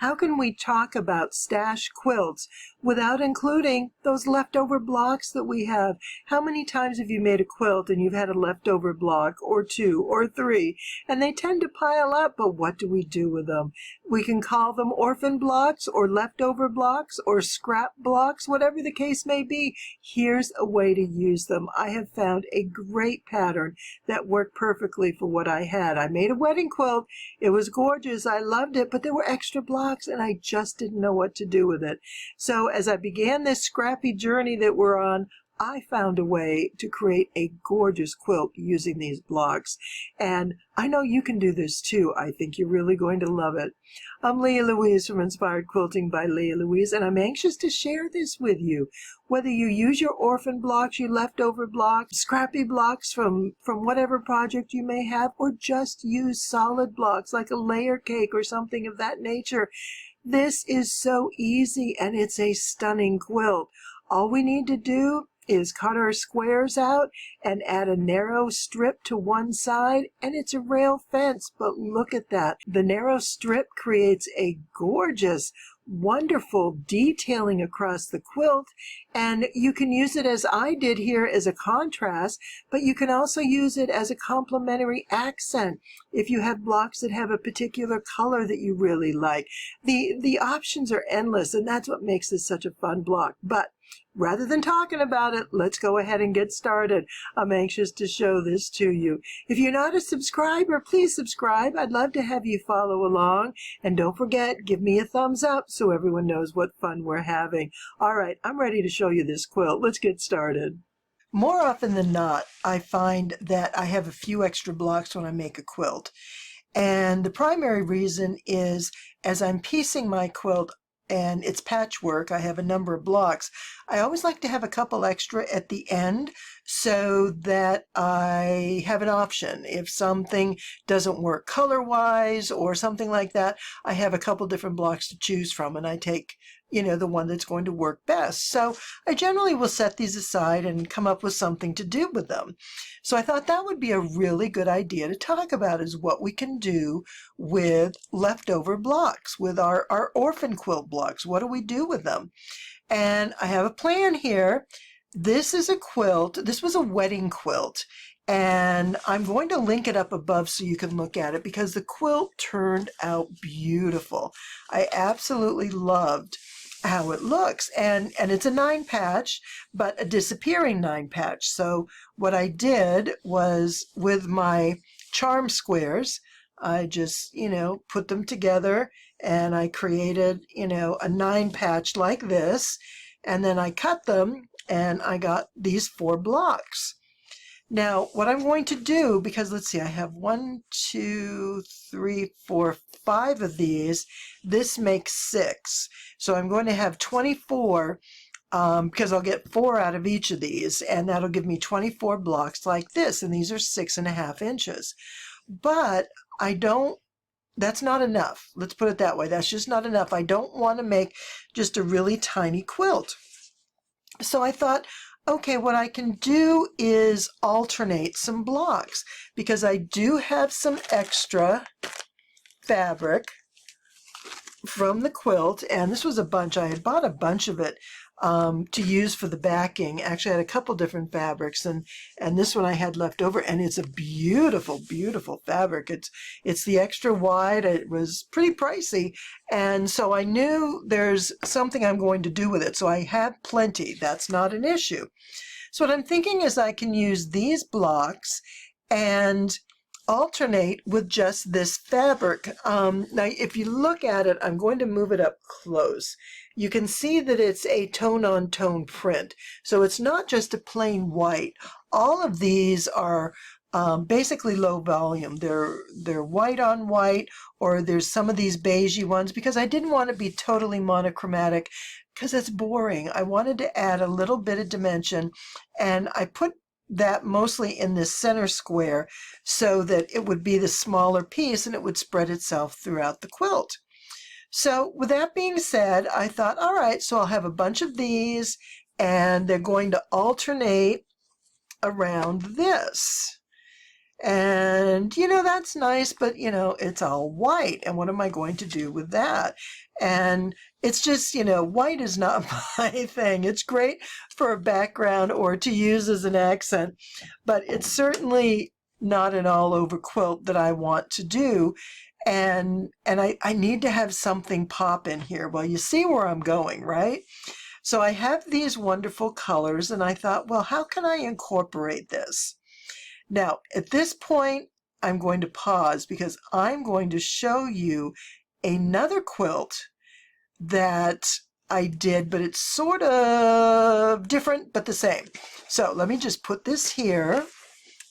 how can we talk about stash quilts without including those leftover blocks that we have? How many times have you made a quilt and you've had a leftover block or two or three, and they tend to pile up, but what do we do with them? We can call them orphan blocks or leftover blocks or scrap blocks, whatever the case may be. Here's a way to use them. I have found a great pattern that worked perfectly for what I had. I made a wedding quilt. It was gorgeous. I loved it, but there were extra blocks and I just didn't know what to do with it. So as I began this scrappy journey that we're on, I found a way to create a gorgeous quilt using these blocks. And I know you can do this too. I think you're really going to love it. I'm Louise from Inspired Quilting by Louise, and I'm anxious to share this with you. Whether you use your orphan blocks, your leftover blocks, scrappy blocks from whatever project you may have, or just use solid blocks like a layer cake or something of that nature. This is so easy and it's a stunning quilt. All we need to do is cut our squares out and add a narrow strip to one side, and it's a rail fence. But look at that. The narrow strip creates a gorgeous, wonderful detailing across the quilt, and you can use it as I did here as a contrast, but you can also use it as a complementary accent if you have blocks that have a particular color that you really like. The options are endless, and that's what makes this such a fun block. But rather than talking about it, let's go ahead and get started. I'm anxious to show this to you. If you're not a subscriber, please subscribe. I'd love to have you follow along. And don't forget, give me a thumbs up so everyone knows what fun we're having. All right, I'm ready to show you this quilt. Let's get started. More often than not, I find that I have a few extra blocks when I make a quilt. And the primary reason is as I'm piecing my quilt, and it's patchwork, I have a number of blocks, I always like to have a couple extra at the end so that I have an option. If something doesn't work color-wise or something like that, I have a couple different blocks to choose from, and I take, the one that's going to work best. So I generally will set these aside and come up with something to do with them. So I thought that would be a really good idea to talk about, is what we can do with leftover blocks, with our orphan quilt blocks. What do we do with them? And I have a plan here. This is a quilt. This was a wedding quilt. And I'm going to link it up above so you can look at it, because the quilt turned out beautiful. I absolutely loved how it looks, and it's a 9-patch, but a disappearing 9-patch. So what I did was, with my charm squares, I just put them together, and I created a 9-patch like this, and then I cut them and I got these 4 blocks. Now what I'm going to do, because let's see, I have 1, 2, 3, 4, 5 of these. This makes 6. So I'm going to have 24 because I'll get 4 out of each of these, and that'll give me 24 blocks like this, and these are 6.5 inches. But that's not enough. Let's put it that way. That's just not enough. I don't want to make just a really tiny quilt. So I thought, okay, what I can do is alternate some blocks, because I do have some extra fabric from the quilt, and this was a bunch. I had bought a bunch of it to use for the backing. Actually, I had a couple different fabrics, and this one I had left over, and it's a beautiful, beautiful fabric. It's the extra wide. It was pretty pricey, and so I knew there's something I'm going to do with it. So I have plenty. That's not an issue. So what I'm thinking is I can use these blocks and alternate with just this fabric. Now if you look at it, I'm going to move it up close. You can see that it's a tone-on-tone print. So it's not just a plain white. All of these are basically low volume. They're white on white, or there's some of these beigey ones, because I didn't want to be totally monochromatic because it's boring. I wanted to add a little bit of dimension, and I put that mostly in this center square so that it would be the smaller piece and it would spread itself throughout the quilt. So with that being said, I thought, all right, so I'll have a bunch of these, and they're going to alternate around this. And, that's nice, but, it's all white. And what am I going to do with that? And it's just, white is not my thing. It's great for a background or to use as an accent, but it's certainly not an all-over quilt that I want to do. And I need to have something pop in here. Well, you see where I'm going, right? So I have these wonderful colors, and I thought, well, how can I incorporate this? Now, at this point, I'm going to pause because I'm going to show you another quilt that I did, but it's sort of different, but the same. So let me just put this here,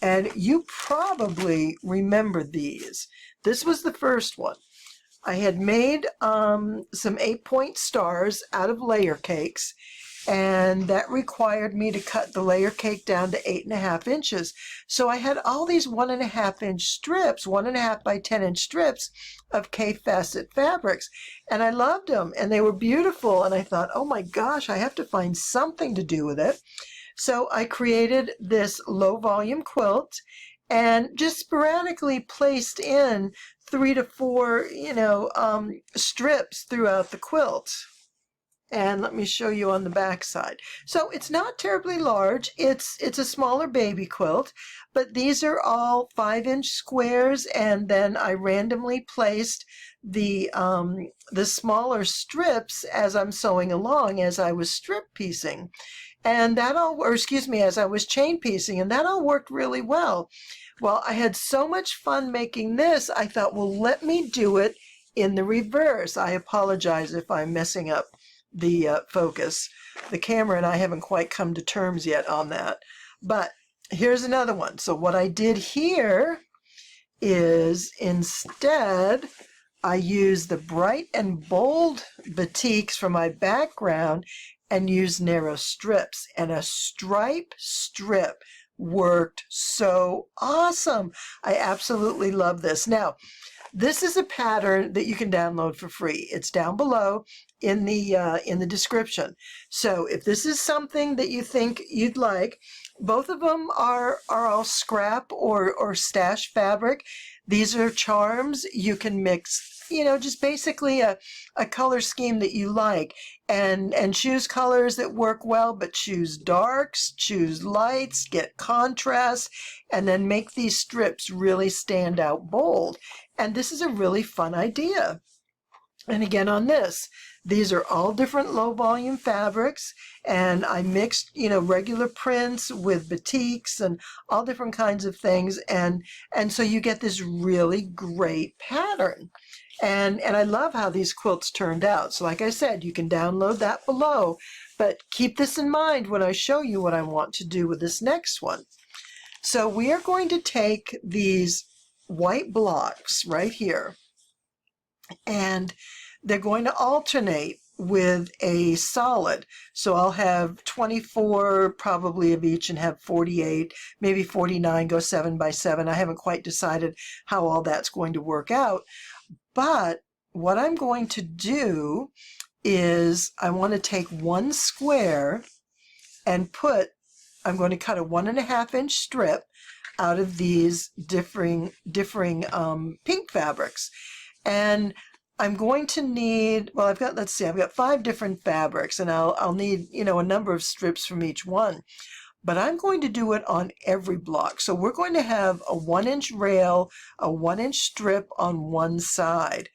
and you probably remember these. This was the first one. I had made some 8-point stars out of layer cakes, and that required me to cut the layer cake down to 8.5 inches. So I had all these 1.5 inch strips, 1.5 by 10 inch strips of K-facet fabrics, and I loved them, and they were beautiful, and I thought, oh my gosh, I have to find something to do with it. So I created this low volume quilt and just sporadically placed in 3 to 4, strips throughout the quilt. And let me show you on the back side. So it's not terribly large. It's a smaller baby quilt, but these are all 5-inch squares, and then I randomly placed the smaller strips as I'm sewing along, as I was strip piecing. And that all, or excuse me, as I was chain piecing, and that all worked really well. Well, I had so much fun making this, I thought, well, let me do it in the reverse. I apologize if I'm messing up the focus. The camera and I haven't quite come to terms yet on that. But here's another one. So what I did here is instead I used the bright and bold batiks for my background and used narrow strips, and a stripe strip worked so awesome. I absolutely love this. Now, this is a pattern that you can download for free. It's down below in the description. So if this is something that you think you'd like, both of them are all scrap or stash fabric. These are charms. You can mix, just basically a color scheme that you like, and choose colors that work well, but choose darks, choose lights, get contrast, and then make these strips really stand out bold. And this is a really fun idea. And again, on this, these are all different low volume fabrics, and I mixed, regular prints with batiks and all different kinds of things, and so you get this really great pattern. And I love how these quilts turned out. So like I said, you can download that below, but keep this in mind when I show you what I want to do with this next one. So we are going to take these white blocks right here, and they're going to alternate with a solid. So I'll have 24 probably of each and have 48, maybe 49, go 7 by 7. I haven't quite decided how all that's going to work out. But what I'm going to do is I want to take one square and I'm going to cut a 1.5 inch strip out of these differing pink fabrics. And I'm going to need, well, I've got 5 different fabrics, and I'll need, a number of strips from each one. But I'm going to do it on every block. So we're going to have a 1-inch rail, a 1-inch strip on one side.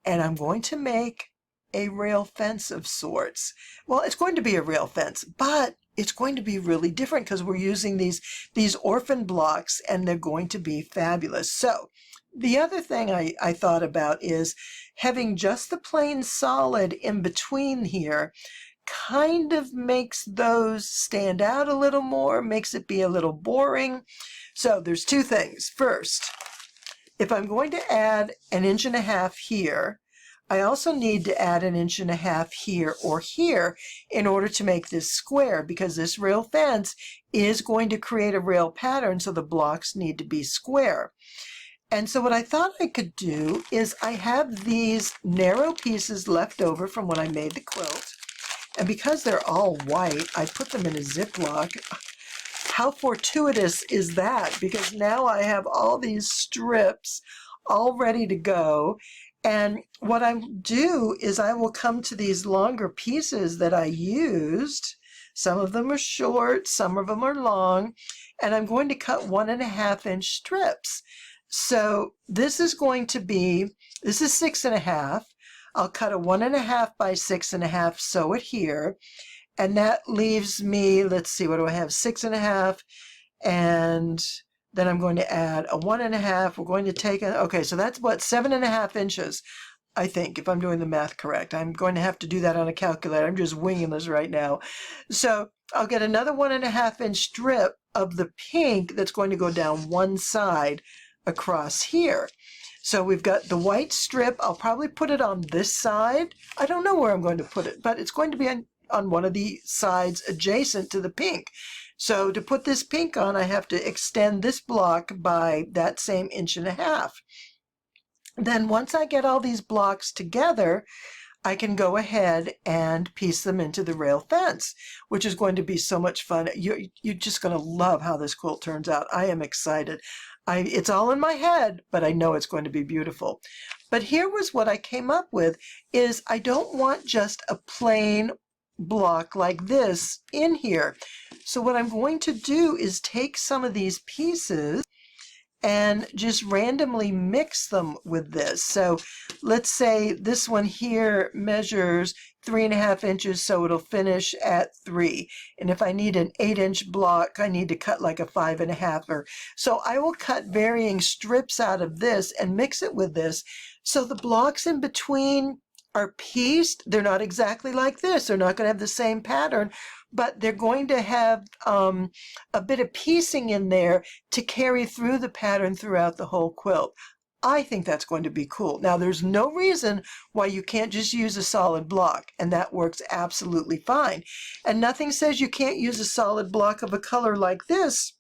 And I'm going to make a rail fence of sorts. Well, it's going to be a rail fence, but it's going to be really different because we're using these orphan blocks, and they're going to be fabulous. So the other thing I thought about is having just the plain solid in between here kind of makes those stand out a little more, makes it be a little boring. So there's 2 things. First, if I'm going to add 1.5 inches here, I also need to add 1.5 inches here or here in order to make this square, because this rail fence is going to create a rail pattern, so the blocks need to be square. And so what I thought I could do is I have these narrow pieces left over from when I made the quilt, and because they're all white, I put them in a Ziploc. how fortuitous is that? Because now I have all these strips all ready to go. And what I do is I will come to these longer pieces that I used. Some of them are short, some of them are long, and I'm going to cut 1.5-inch strips. So this is going to be, this is 6.5. I'll cut a 1.5 by 6.5, sew it here, and that leaves me, let's see, what do I have? 6.5, and then I'm going to add a 1.5. We're going to take okay, so that's what, 7.5 inches, I think, if I'm doing the math correct. I'm going to have to do that on a calculator. I'm just winging this right now. So I'll get another 1.5-inch strip of the pink that's going to go down one side across here. So we've got the white strip. I'll probably put it on this side. I don't know where I'm going to put it, but it's going to be on one of the sides adjacent to the pink. So to put this pink on, I have to extend this block by that same 1.5 inches. Then once I get all these blocks together, I can go ahead and piece them into the rail fence, which is going to be so much fun. You're just going to love how this quilt turns out. I am excited. It's all in my head, but I know it's going to be beautiful. But here was what I came up with, is I don't want just a plain block like this in here. So what I'm going to do is take some of these pieces and just randomly mix them with this. So let's say this one here measures 3.5 inches, so it'll finish at 3. And if I need an 8-inch block, I need to cut like a 5.5. So I will cut varying strips out of this and mix it with this. So the blocks in between are pieced. They're not exactly like this. They're not going to have the same pattern, but they're going to have a bit of piecing in there to carry through the pattern throughout the whole quilt. I think that's going to be cool. Now, there's no reason why you can't just use a solid block, and that works absolutely fine. And nothing says you can't use a solid block of a color like this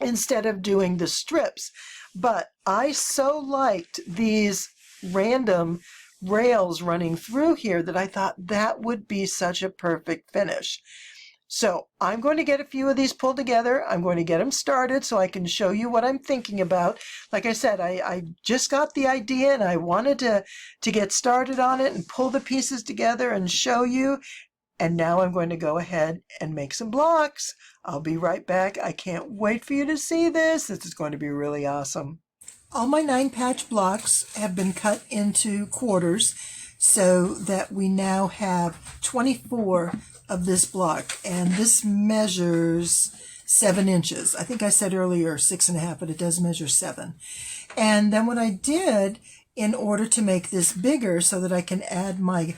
instead of doing the strips. But I so liked these random rails running through here that I thought that would be such a perfect finish. So I'm going to get a few of these pulled together. I'm going to get them started so I can show you what I'm thinking about. Like I said, I just got the idea and I wanted to get started on it and pull the pieces together and show you. And now I'm going to go ahead and make some blocks. I'll be right back. I can't wait for you to see this. This is going to be really awesome. All my 9 patch blocks have been cut into quarters so that we now have 24 of this block, and this measures 7 inches. I think I said earlier 6.5, but it does measure 7. And then what I did in order to make this bigger so that I can add my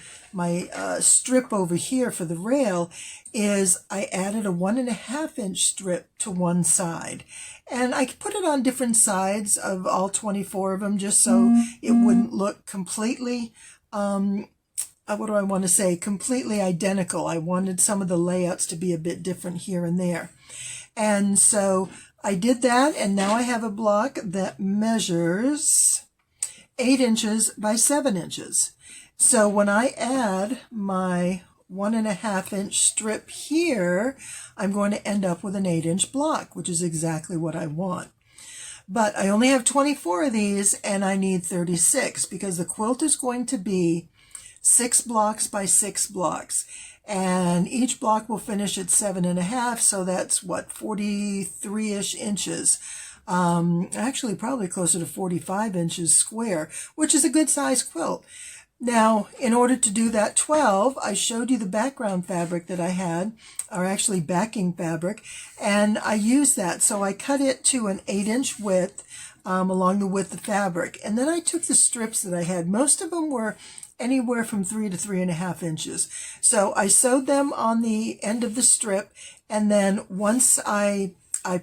strip over here for the rail is I added a 1.5-inch strip to one side. And I put it on different sides of all 24 of them just so it wouldn't look completely, what do I want to say, completely identical. I wanted some of the layouts to be a bit different here and there. And so I did that, and now I have a block that measures 8 inches by 7 inches. So when I add my 1.5-inch strip here, I'm going to end up with an 8-inch block, which is exactly what I want. But I only have 24 of these, and I need 36 because the quilt is going to be 6 blocks by 6 blocks. And each block will finish at 7.5, so that's what, 43-ish inches. Actually probably closer to 45 inches square, which is a good size quilt. Now, in order to do that 12, I showed you the background fabric that I had, or actually backing fabric, and I used that. So I cut it to an 8-inch width along the width of fabric. And then I took the strips that I had. Most of them were anywhere from 3 to 3.5 inches. So I sewed them on the end of the strip, and then once I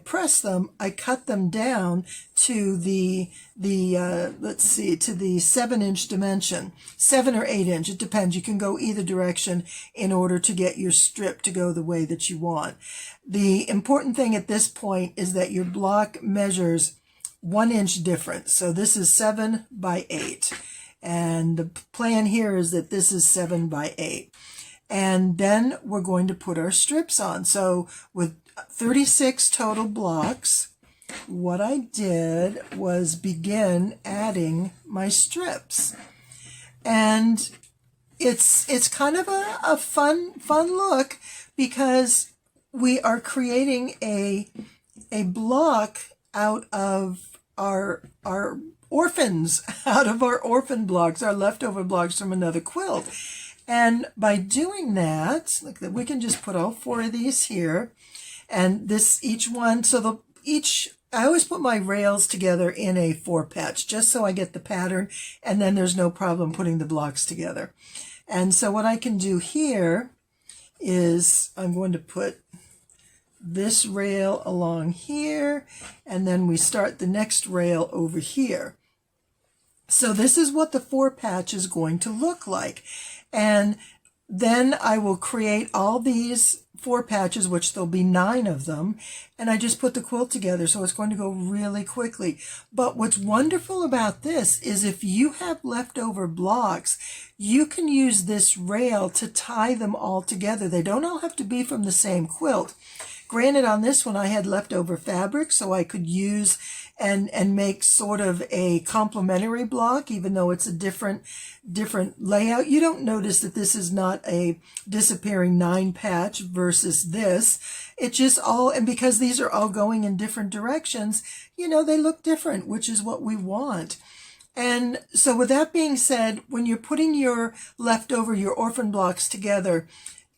press them, I cut them down to the 7-inch dimension, 7 or 8 inch. It depends. You can go either direction in order to get your strip to go the way that you want. The important thing at this point is that your block measures 1 inch difference. So this is 7 by 8. And the plan here is that this is 7 by 8. And then we're going to put our strips on. So with 36 total blocks, what I did was begin adding my strips. And it's kind of a fun look, because we are creating a block out of our orphans, out of our orphan blocks, our leftover blocks from another quilt. And by doing that, look, we can just put all 4 of these here, and each one, I always put my rails together in a 4-patch, just so I get the pattern, and then there's no problem putting the blocks together. And so what I can do here is I'm going to put this rail along here, and then we start the next rail over here. So this is what the 4-patch is going to look like. And then I will create all these 4 patches, which there'll be 9 of them, and I just put the quilt together, so it's going to go really quickly. But what's wonderful about this is if you have leftover blocks, you can use this rail to tie them all together. They don't all have to be from the same quilt. Granted, on this one I had leftover fabric, so I could use and make sort of a complementary block, even though it's a different layout. You don't notice that this is not a disappearing 9 patch versus this. It just all, and because these are all going in different directions, you know, they look different, which is what we want. And so with that being said, when you're putting your leftover, your orphan blocks together,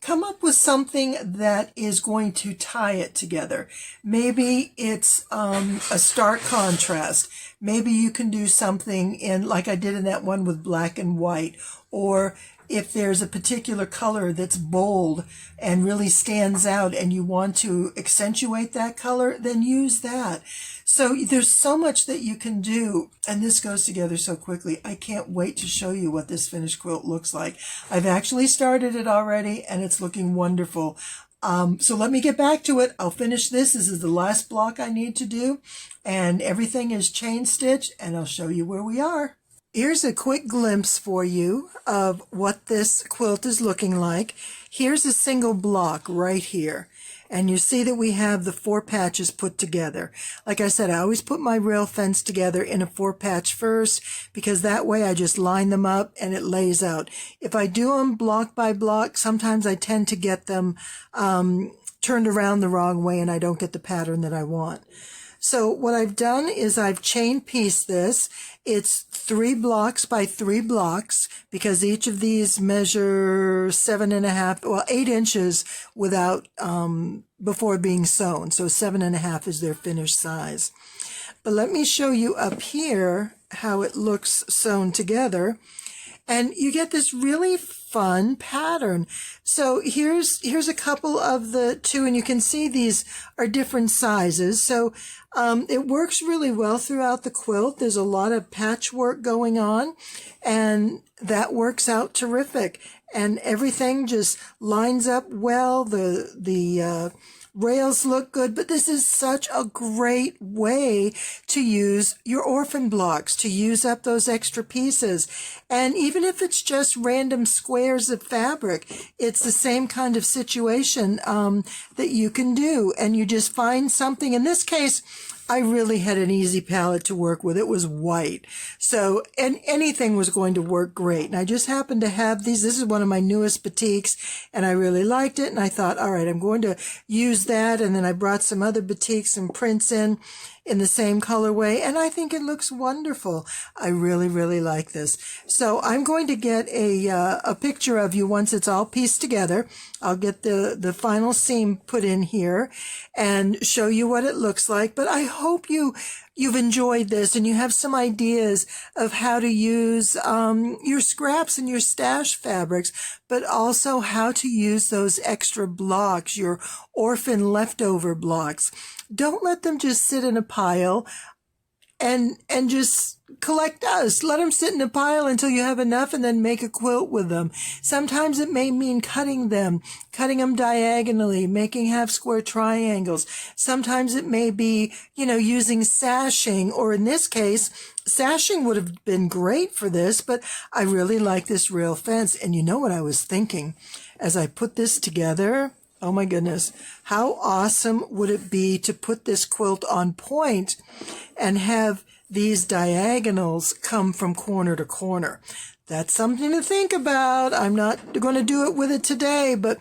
come up with something that is going to tie it together. Maybe it's a stark contrast. Maybe you can do something in, like I did in that one with black and white, or if there's a particular color that's bold and really stands out and you want to accentuate that color, then use that. So there's so much that you can do, and this goes together so quickly. I can't wait to show you what this finished quilt looks like. I've actually started it already, and it's looking wonderful. So let me get back to it. I'll finish this. This is the last block I need to do, and everything is chain stitched, and I'll show you where we are. Here's a quick glimpse for you of what this quilt is looking like. Here's a single block right here. And you see that we have the 4 patches put together. Like I said, I always put my rail fence together in a 4-patch first, because that way I just line them up and it lays out. If I do them block by block, sometimes I tend to get them turned around the wrong way and I don't get the pattern that I want. So what I've done is I've chain pieced this. It's 3 blocks by 3 blocks, because each of these measure 8 inches without, before being sewn. So 7.5 is their finished size. But let me show you up here how it looks sewn together. And you get this really fun pattern. So here's a couple of the 2, and you can see these are different sizes. So it works really well throughout the quilt. There's a lot of patchwork going on, and that works out terrific. And everything just lines up well. The rails look good, but this is such a great way to use your orphan blocks, to use up those extra pieces. And even if it's just random squares of fabric, it's the same kind of situation that you can do. And you just find something. In this case, I really had an easy palette to work with. It was white. So, and anything was going to work great. And I just happened to have these. This is one of my newest batiks, and I really liked it. And I thought, all right, I'm going to use that. And then I brought some other batiks and prints in the same colorway, and I think it looks wonderful. I really, really like this. So I'm going to get a picture of you once it's all pieced together. I'll get the final seam put in here and show you what it looks like. But I hope you've enjoyed this and you have some ideas of how to use your scraps and your stash fabrics, but also how to use those extra blocks, your orphan leftover blocks. Don't let them just sit in a pile and just collect dust. Let them sit in a pile until you have enough, and then make a quilt with them. Sometimes it may mean cutting them diagonally, making half square triangles. Sometimes it may be, using sashing, or in this case, sashing would have been great for this, but I really like this rail fence. And you know what I was thinking as I put this together? Oh my goodness. How awesome would it be to put this quilt on point and have these diagonals come from corner to corner? That's something to think about. I'm not going to do it with it today, but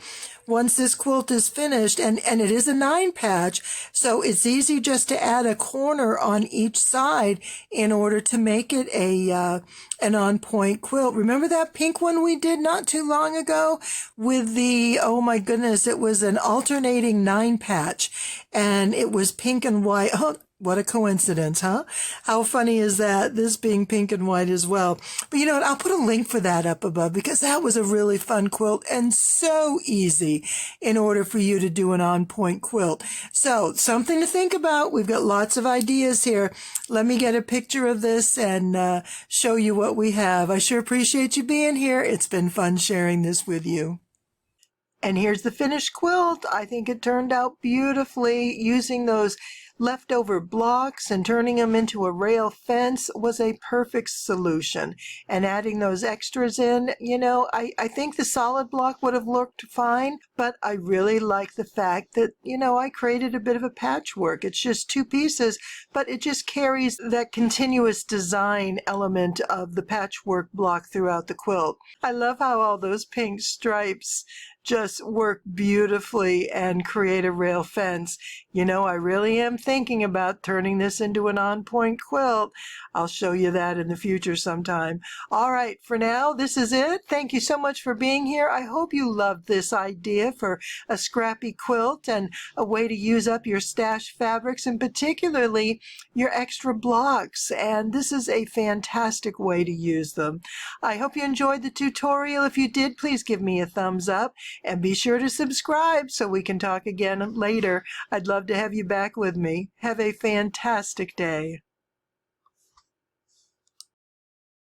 once this quilt is finished, and it is a 9 patch, so it's easy just to add a corner on each side in order to make it an on-point quilt. Remember that pink one we did not too long ago with the, oh my goodness, it was an alternating 9 patch, and it was pink and white. Oh, what a coincidence, huh? How funny is that, this being pink and white as well? But you know what? I'll put a link for that up above because that was a really fun quilt and so easy in order for you to do an on-point quilt. So something to think about. We've got lots of ideas here. Let me get a picture of this and show you what we have. I sure appreciate you being here. It's been fun sharing this with you. And here's the finished quilt. I think it turned out beautifully. Using those leftover blocks and turning them into a rail fence was a perfect solution. And adding those extras in, you know, I think the solid block would have looked fine, but I really like the fact that, you know, I created a bit of a patchwork. It's just 2 pieces, but it just carries that continuous design element of the patchwork block throughout the quilt. I love how all those pink stripes just work beautifully and create a rail fence. You know, I really am thinking about turning this into an on-point quilt. I'll show you that in the future sometime. All right, for now, this is it. Thank you so much for being here. I hope you loved this idea for a scrappy quilt and a way to use up your stash fabrics, and particularly your extra blocks. And this is a fantastic way to use them. I hope you enjoyed the tutorial. If you did, please give me a thumbs up. And be sure to subscribe so we can talk again later. I'd love to have you back with me. Have a fantastic day.